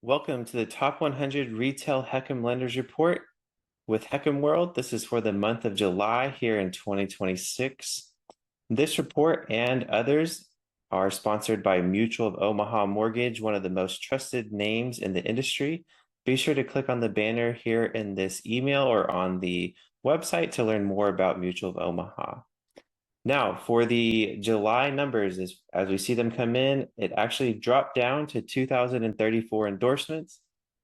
Welcome to the Top 100 Retail HECM Lenders Report with HECM World. This is for the month of July here in 2026. This report and others are sponsored by Mutual of Omaha Mortgage, one of the most trusted names in the industry. Be sure to click on the banner here in this email or on the website to learn more about Mutual of Omaha. Now, for the July numbers, as we see them come in, it actually dropped down to 2,034 endorsements,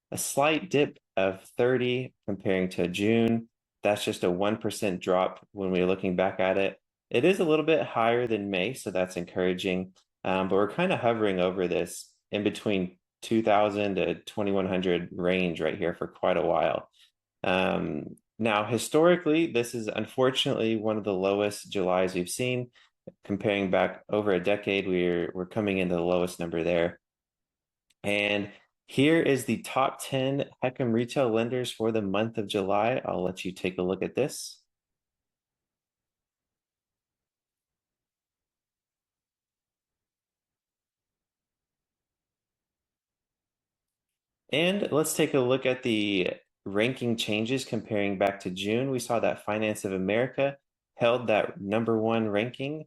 a slight dip of 30 comparing to June. That's just a 1% drop when we're looking back at it. It is a little bit higher than May, so that's encouraging. But we're kind of hovering over this in between 2,000 to 2,100 range right here for quite a while. Now, historically, this is unfortunately one of the lowest Julys we've seen. Comparing back over a decade, we're coming into the lowest number there. And here is the top 10 HECM retail lenders for the month of July. I'll let you take a look at this. And let's take a look at the ranking changes comparing back to June. We saw that Finance of America held that #1 ranking.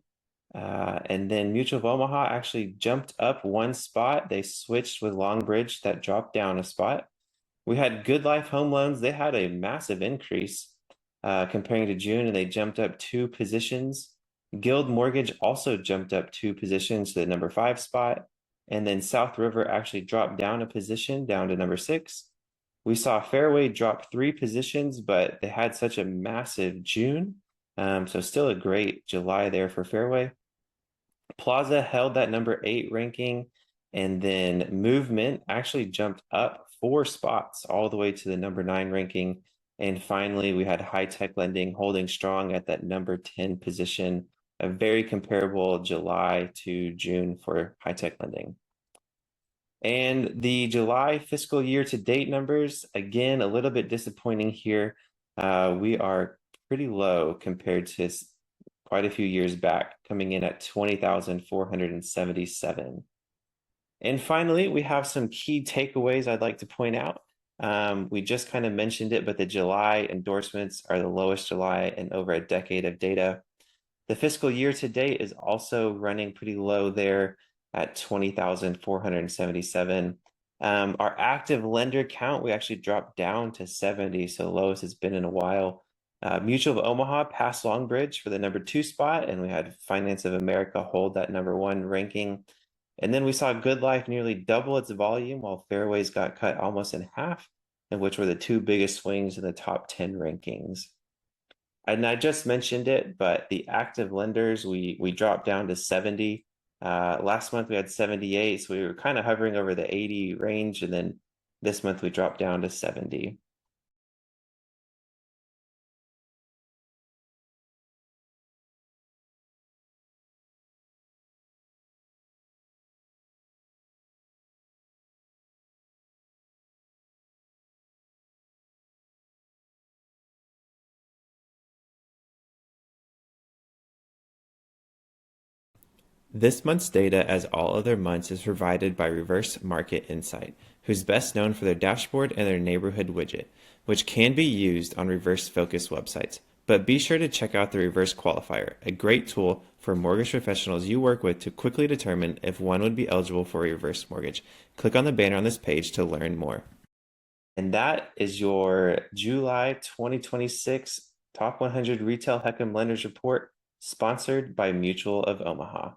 And then Mutual of Omaha actually jumped up one spot. They switched with Longbridge that dropped down a spot. We had GoodLife Home Loans. They had a massive increase comparing to June, and they jumped up 2 positions. Guild Mortgage also jumped up 2 positions to the #5 spot. And then South River actually dropped down a position down to #6. We saw Fairway drop 3 positions, but they had such a massive June. So still a great July there for Fairway. Plaza held that #8 ranking, and then Movement actually jumped up 4 spots all the way to the #9 ranking. And finally, we had High Tech Lending holding strong at that #10 position, a very comparable July to June for High Tech Lending. And the July fiscal year to date numbers, again, a little bit disappointing here. We are pretty low compared to quite a few years back, coming in at 20,477. And finally, we have some key takeaways I'd like to point out. We just kind of mentioned it, but the July endorsements are the lowest July in over a decade of data. The fiscal year to date is also running pretty low there at 20,477. Our active lender count, we actually dropped down to 70, so lowest it's been in a while. Mutual of Omaha passed Longbridge for the #2 spot, and we had Finance of America hold that #1 ranking. And then we saw GoodLife nearly double its volume, while Fairways got cut almost in half, and which were the 2 biggest swings in the top 10 rankings. And I just mentioned it, but the active lenders, we dropped down to 70. Last month we had 78, so we were kind of hovering over the 80 range, and then this month we dropped down to 70. This month's data, as all other months, is provided by Reverse Market Insight, who's best known for their dashboard and their neighborhood widget, which can be used on reverse focus websites. But be sure to check out the Reverse Qualifier, a great tool for mortgage professionals you work with to quickly determine if one would be eligible for a reverse mortgage. Click on the banner on this page to learn more. And that is your July 2026 Top 100 Retail HECM Lenders Report, sponsored by Mutual of Omaha.